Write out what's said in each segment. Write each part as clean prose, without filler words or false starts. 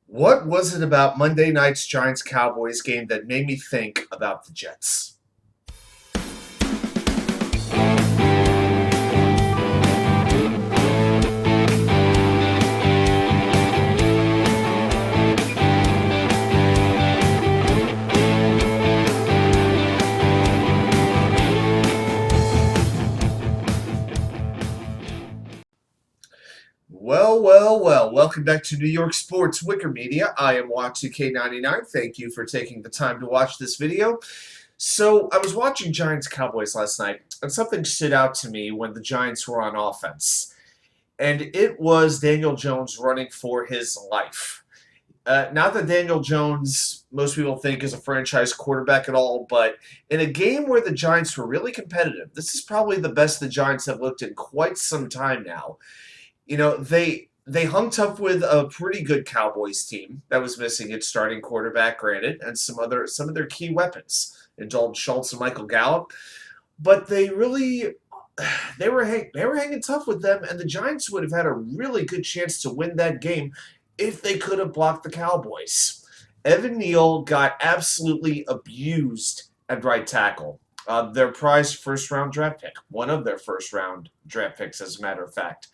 What was it about Monday night's Giants-Cowboys game that made me think about the Jets? Well. Welcome back to New York Sports WickerMedia. I am K99. Thank you for taking the time to watch this video. So, I was watching Giants-Cowboys last night, and something stood out to me when the Giants were on offense. And it was Daniel Jones running for his life. Not that Daniel Jones, most people think, is a franchise quarterback at all, but in a game where the Giants were really competitive, this is probably the best the Giants have looked in quite some time now. They hung tough with a pretty good Cowboys team that was missing its starting quarterback, granted, and some of their key weapons in Dalton Schultz and Michael Gallup. But they were hanging tough with them, and the Giants would have had a really good chance to win that game if they could have blocked the Cowboys. Evan Neal got absolutely abused at right tackle. Their prized first-round draft pick, one of their first-round draft picks, as a matter of fact.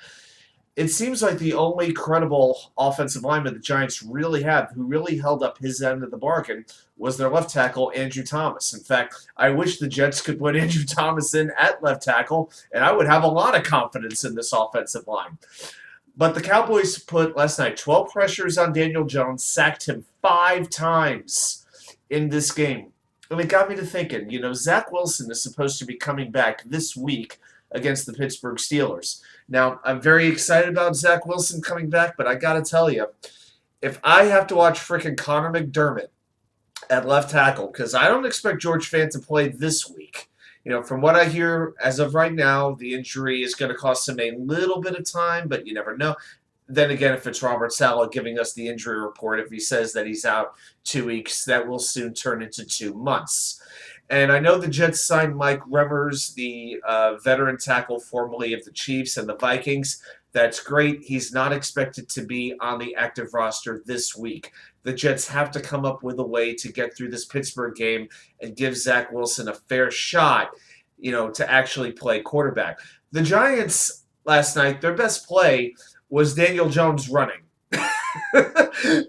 It seems like the only credible offensive lineman the Giants really have who really held up his end of the bargain was their left tackle, Andrew Thomas. In fact, I wish the Jets could put Andrew Thomas in at left tackle, and I would have a lot of confidence in this offensive line. But the Cowboys put last night 12 pressures on Daniel Jones, sacked him 5 times in this game. And it got me to thinking, Zach Wilson is supposed to be coming back this week against the Pittsburgh Steelers. Now, I'm very excited about Zach Wilson coming back, but I got to tell you, if I have to watch frickin' Connor McDermott at left tackle, because I don't expect George Fant to play this week. From what I hear as of right now, the injury is going to cost him a little bit of time, but you never know. Then again, if it's Robert Saleh giving us the injury report, if he says that he's out 2 weeks, that will soon turn into 2 months. And I know the Jets signed Mike Remmers, the veteran tackle formerly of the Chiefs and the Vikings. That's great. He's not expected to be on the active roster this week. The Jets have to come up with a way to get through this Pittsburgh game and give Zach Wilson a fair shot, to actually play quarterback. The Giants last night, their best play was Daniel Jones running.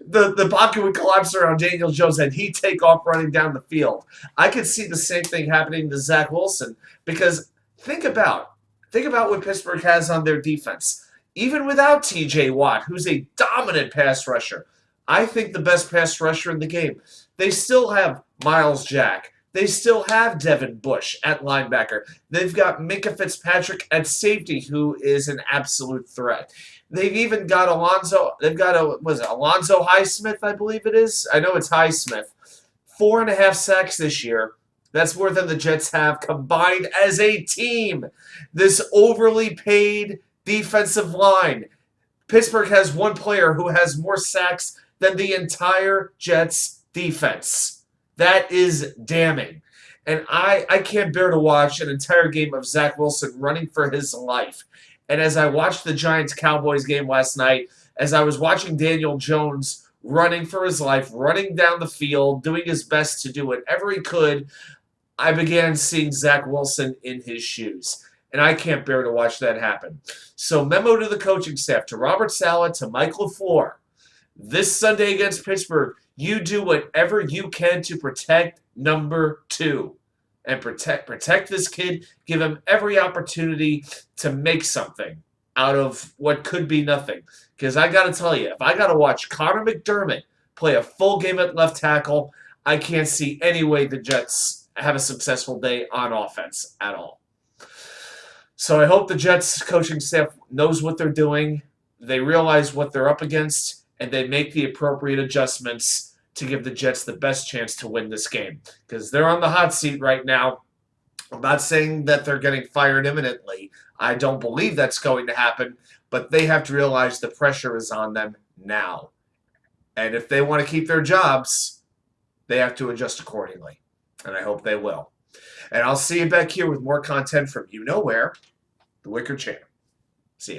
The pocket would collapse around Daniel Jones and he'd take off running down the field. I could see the same thing happening to Zach Wilson because think about what Pittsburgh has on their defense. Even without TJ Watt, who's a dominant pass rusher, I think the best pass rusher in the game. They still have Miles Jack. They still have Devin Bush at linebacker. They've got Minkah Fitzpatrick at safety, who is an absolute threat. They've even got Alonzo Highsmith, I believe it is. I know it's Highsmith. 4.5 sacks this year. That's more than the Jets have combined as a team. This overly paid defensive line. Pittsburgh has one player who has more sacks than the entire Jets defense. That is damning. And I can't bear to watch an entire game of Zach Wilson running for his life. And as I watched the Giants-Cowboys game last night, as I was watching Daniel Jones running for his life, running down the field, doing his best to do whatever he could, I began seeing Zach Wilson in his shoes. And I can't bear to watch that happen. So memo to the coaching staff, to Robert Saleh, to Mike LaFleur, this Sunday against Pittsburgh, you do whatever you can to protect number 2. And protect this kid, give him every opportunity to make something out of what could be nothing. Because I got to tell you, if I got to watch Connor McDermott play a full game at left tackle, I can't see any way the Jets have a successful day on offense at all. So I hope the Jets coaching staff knows what they're doing, they realize what they're up against, and they make the appropriate adjustments to give the Jets the best chance to win this game. Because they're on the hot seat right now. I'm not saying that they're getting fired imminently. I don't believe that's going to happen. But they have to realize the pressure is on them now. And if they want to keep their jobs, they have to adjust accordingly. And I hope they will. And I'll see you back here with more content from you know where, the Wicker Channel.